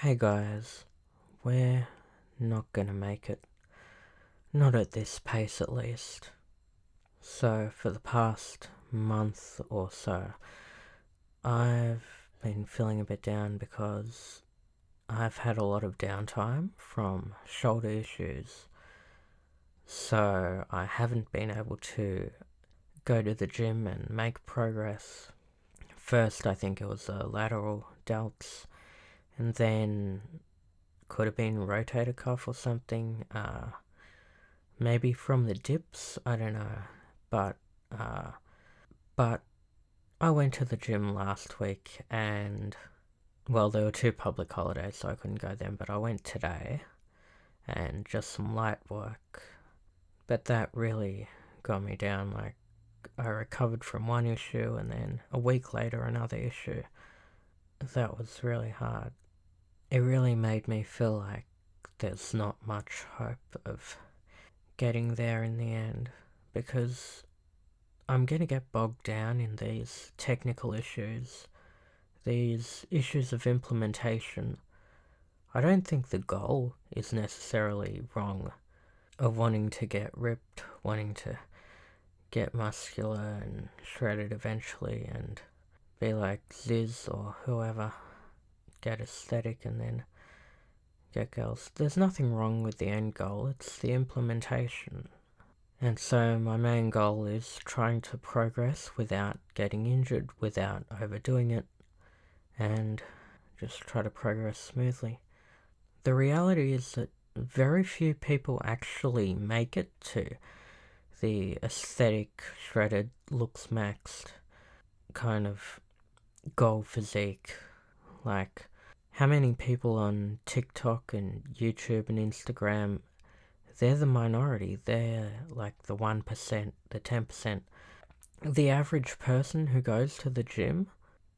Hey guys, we're not gonna make it. Not at this pace at least. So, for the past month or so, I've been feeling a bit down because I've had a lot of downtime from shoulder issues. So, I haven't been able to go to the gym and make progress. First, I think it was the lateral delts, and then could have been rotator cuff or something. Maybe from the dips, I don't know. But uh, but I went to the gym last week, and well, there were two public holidays, so I couldn't go then. But I went today, and just some light work. But that really got me down. Like, I recovered from one issue, and then a week later another issue. That was really hard. It really made me feel like there's not much hope of getting there in the end, because I'm going to get bogged down in these technical issues, these issues of implementation. I don't think the goal is necessarily wrong, of wanting to get ripped, wanting to get muscular and shredded eventually and be like Ziz or whoever, get aesthetic and then get girls. There's nothing wrong with the end goal, it's the implementation. And so my main goal is trying to progress without getting injured, without overdoing it, and just try to progress smoothly. The reality is that very few people actually make it to the aesthetic, shredded, looks maxed kind of goal physique. Like, how many people on TikTok and YouTube and Instagram, they're the minority. They're like the 1%, the 10%. The average person who goes to the gym,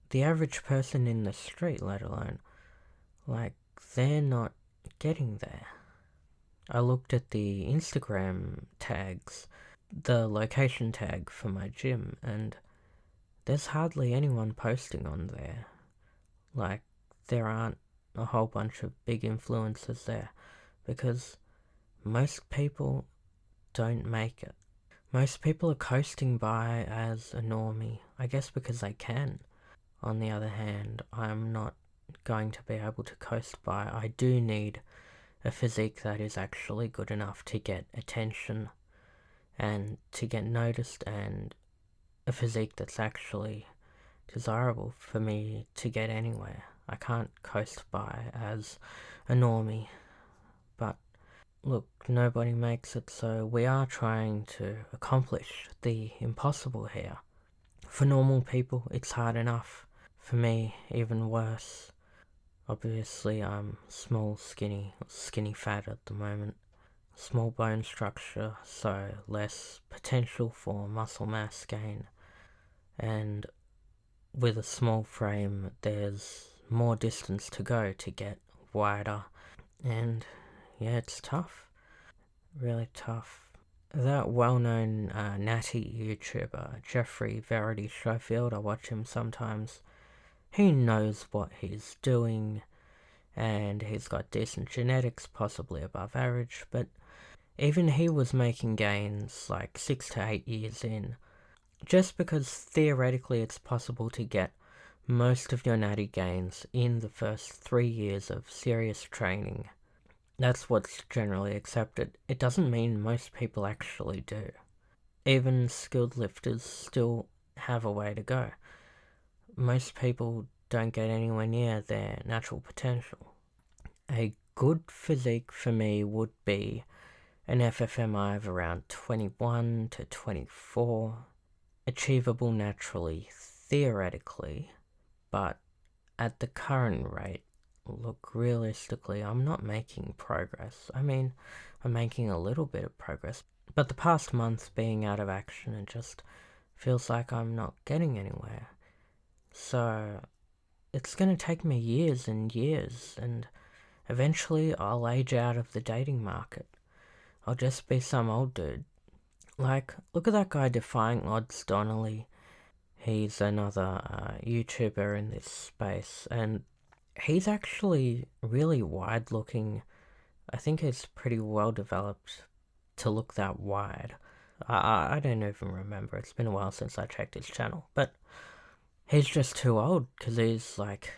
the average person in the street, let alone, like, they're not getting there. I looked at the Instagram tags, the location tag for my gym, and there's hardly anyone posting on there. Like, there aren't a whole bunch of big influencers there, because most people don't make it. Most people are coasting by as a normie, I guess because they can. On the other hand, I'm not going to be able to coast by. I do need a physique that is actually good enough to get attention and to get noticed, and a physique that's actually desirable for me to get anywhere. I can't coast by as a normie. But look, nobody makes it, so we are trying to accomplish the impossible here. For normal people, it's hard enough. For me, even worse. Obviously, I'm small, skinny fat at the moment. Small bone structure, so less potential for muscle mass gain. And with a small frame, there's more distance to go to get wider. And yeah, it's tough. Really tough. That well-known natty YouTuber, Jeffrey Verity Schofield, I watch him sometimes. He knows what he's doing, and he's got decent genetics, possibly above average, but even he was making gains like 6 to 8 years in. Just because theoretically it's possible to get most of your natty gains in the first 3 years of serious training. That's what's generally accepted. It doesn't mean most people actually do. Even skilled lifters still have a way to go. Most people don't get anywhere near their natural potential. A good physique for me would be an FFMI of around 21 to 24, achievable naturally, theoretically, but at the current rate, look, realistically, I'm not making progress. I mean, I'm making a little bit of progress, but the past month being out of action, it just feels like I'm not getting anywhere. So, it's gonna take me years and years, and eventually I'll age out of the dating market. I'll just be some old dude. Like, look at that guy Defying Odds Donnelly. He's another YouTuber in this space, and he's actually really wide looking. I think he's pretty well developed to look that wide. I don't even remember. It's been a while since I checked his channel. But he's just too old because he's like,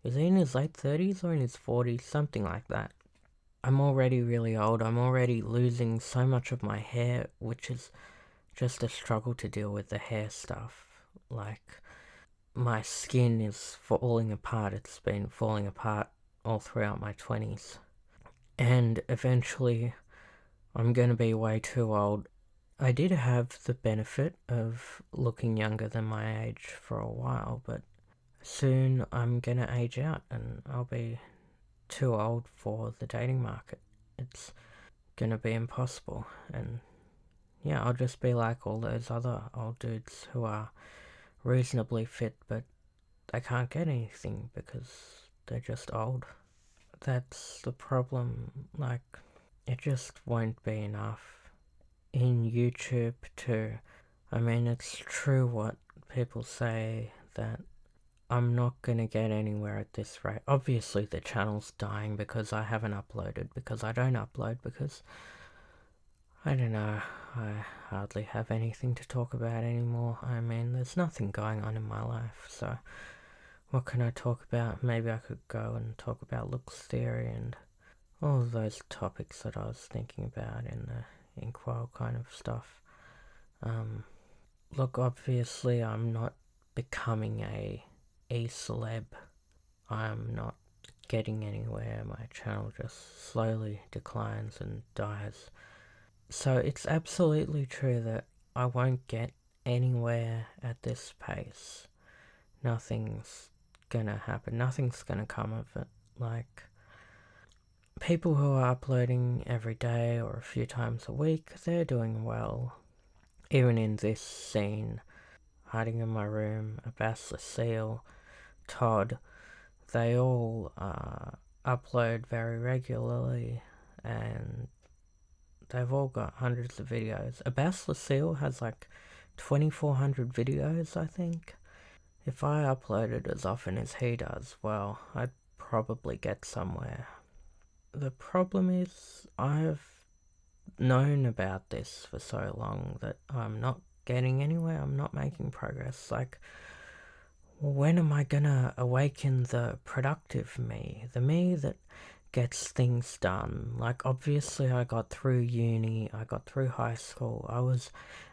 is he in his late 30s or in his 40s? Something like that. I'm already really old. I'm already losing so much of my hair, which is just a struggle to deal with the hair stuff. Like, my skin is falling apart. It's been falling apart all throughout my 20s. And eventually, I'm gonna be way too old. I did have the benefit of looking younger than my age for a while, but soon I'm gonna age out and I'll be too old for the dating market. It's gonna be impossible. And yeah, I'll just be like all those other old dudes who are reasonably fit, but they can't get anything because they're just old. That's the problem. Like, it just won't be enough. In YouTube, too, I mean, it's true what people say that I'm not gonna get anywhere at this rate. Obviously, the channel's dying because I haven't uploaded, because I don't upload, because I don't know, I hardly have anything to talk about anymore. I mean, there's nothing going on in my life, so what can I talk about? Maybe I could go and talk about looks theory and all of those topics that I was thinking about in the inkwell kind of stuff. Look, obviously, I'm not becoming a celeb. I'm not getting anywhere. My channel just slowly declines and dies. So it's absolutely true that I won't get anywhere at this pace. Nothing's gonna happen. Nothing's gonna come of it. Like, people who are uploading every day or a few times a week, they're doing well. Even in this scene, hiding in my room, Abbas Lucille, Todd, they all upload very regularly and they've all got hundreds of videos. Abbas Lucille has like 2,400 videos, I think. If I uploaded as often as he does, well, I'd probably get somewhere. The problem is, I've known about this for so long that I'm not getting anywhere, I'm not making progress. Like, when am I gonna awaken the productive me? The me that gets things done. Like, obviously, I got through uni, I got through high school, I was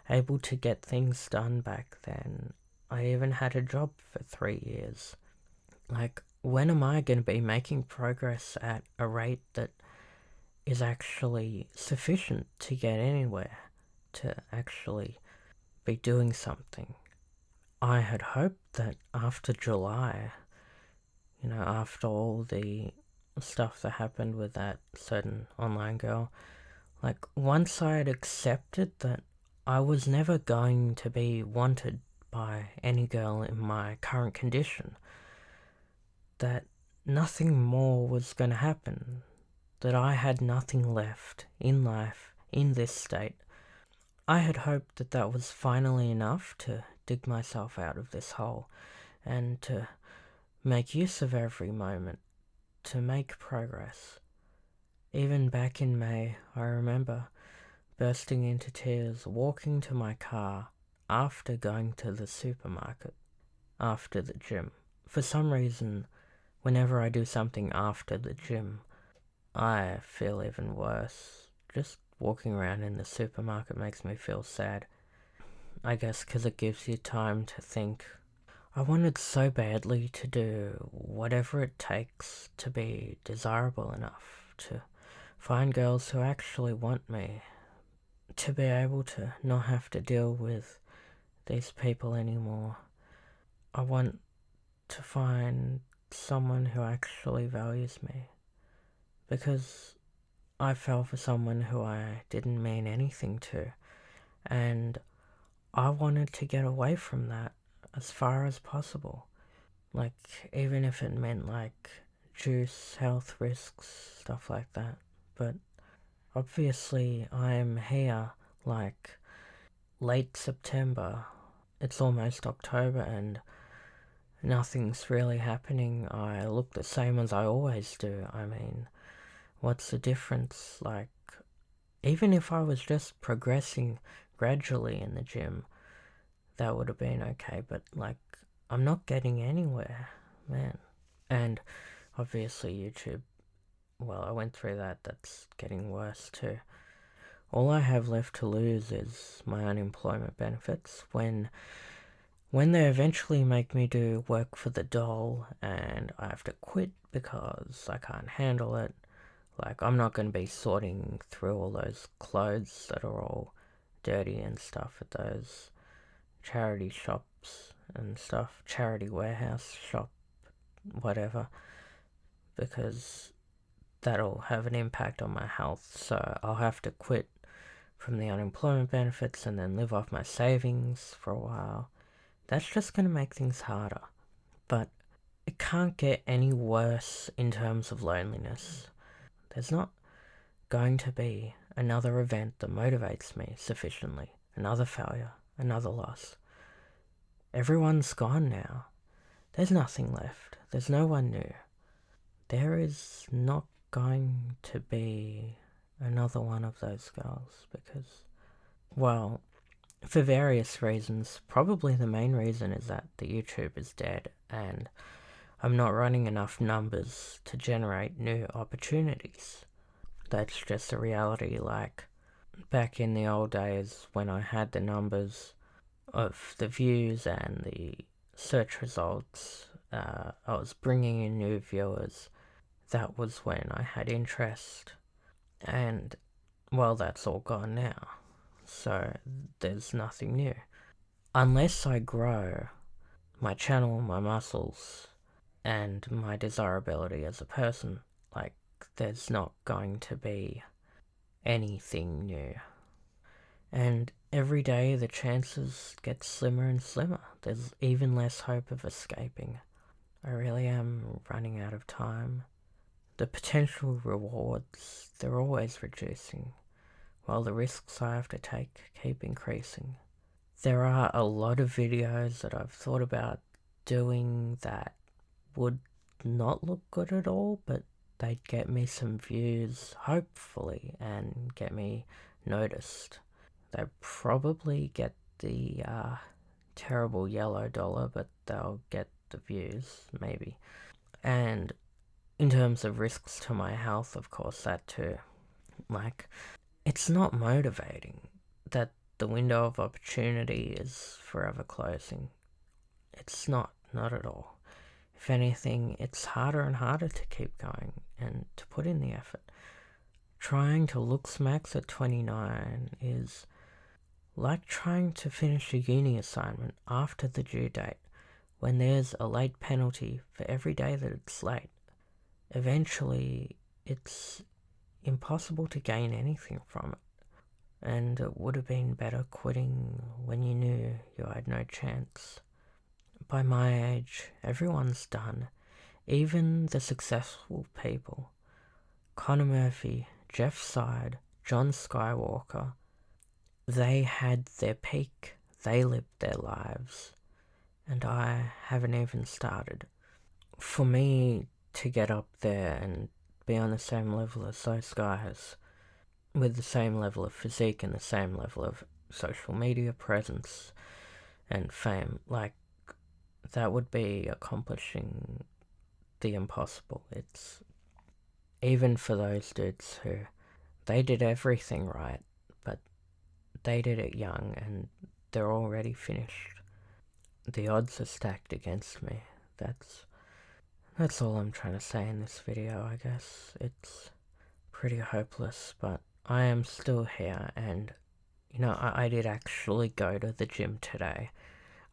able to get things done back then. I even had a job for 3 years. Like, when am I gonna be making progress at a rate that is actually sufficient to get anywhere, to actually be doing something? I had hoped that after July, after all the stuff that happened with that certain online girl, like, once I had accepted that I was never going to be wanted by any girl in my current condition, that nothing more was going to happen, that I had nothing left in life in this state, I had hoped that that was finally enough to dig myself out of this hole and to make use of every moment, to make progress. Even back in May, I remember bursting into tears, walking to my car after going to the supermarket, after the gym. For some reason, whenever I do something after the gym, I feel even worse. Just walking around in the supermarket makes me feel sad. I guess because it gives you time to think. I wanted so badly to do whatever it takes to be desirable enough, to find girls who actually want me, to be able to not have to deal with these people anymore. I want to find someone who actually values me, because I fell for someone who I didn't mean anything to, and I wanted to get away from that as far as possible. Like, even if it meant like juice, health risks, stuff like that. But obviously, I'm here late September. It's almost October, and nothing's really happening. I look the same as I always do. I mean, what's the difference? Like, even if I was just progressing gradually in the gym, that would have been okay, but like, I'm not getting anywhere, man. And obviously, YouTube, well, I went through that, that's getting worse too. All I have left to lose is my unemployment benefits when they eventually make me do work for the dole and I have to quit because I can't handle it. Like, I'm not going to be sorting through all those clothes that are all dirty and stuff at those charity shops and stuff, charity warehouse shop, whatever, because that'll have an impact on my health. So I'll have to quit from the unemployment benefits and then live off my savings for a while. That's just going to make things harder. But it can't get any worse in terms of loneliness. There's not going to be another event that motivates me sufficiently, another failure, another loss. Everyone's gone now. There's nothing left. There's no one new. There is not going to be another one of those girls because, well, for various reasons. Probably the main reason is that the YouTube is dead and I'm not running enough numbers to generate new opportunities. That's just a reality. Like, back in the old days when I had the numbers of the views and the search results, I was bringing in new viewers. That was when I had interest. And, well, that's all gone now. So there's nothing new. Unless I grow my channel, my muscles, and my desirability as a person, like, there's not going to be anything new. And every day the chances get slimmer and slimmer. There's even less hope of escaping. I really am running out of time. The potential rewards, they're always reducing, while the risks I have to take keep increasing. There are a lot of videos that I've thought about doing that would not look good at all, but they'd get me some views, hopefully, and get me noticed. They probably get the terrible yellow dollar, but they'll get the views, maybe. And in terms of risks to my health, of course, that too. Like, it's not motivating that the window of opportunity is forever closing. It's not at all. If anything, it's harder and harder to keep going and to put in the effort. Trying to look smacks at 29 is like trying to finish a uni assignment after the due date when there's a late penalty for every day that it's late. Eventually, it's impossible to gain anything from it. And it would have been better quitting when you knew you had no chance. By my age, everyone's done. Even the successful people. Connor Murphy, Jeff Side, John Skywalker. They had their peak. They lived their lives. And I haven't even started. For me to get up there and be on the same level as those guys, with the same level of physique and the same level of social media presence and fame, like, that would be accomplishing the impossible. It's even for those dudes who they did everything right, but they did it young and they're already finished. The odds are stacked against me. That's all I'm trying to say in this video, I guess. It's pretty hopeless, but I am still here, and, you know, I did actually go to the gym today.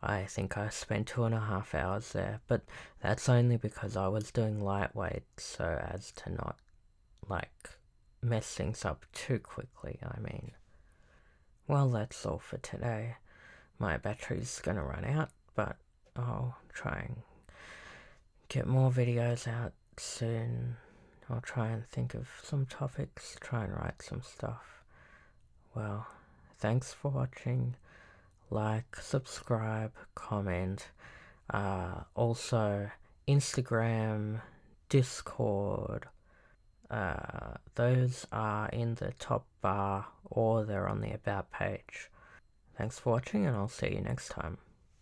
I think I spent 2.5 hours there, but that's only because I was doing lightweight, so as to not, like, mess things up too quickly, I mean. Well, that's all for today. My battery's gonna run out, but I'll try and get more videos out soon. I'll try and think of some topics, try and write some stuff. Well, thanks for watching. Like, subscribe, comment. Also, Instagram, Discord, those are in the top bar or they're on the About page. Thanks for watching, and I'll see you next time.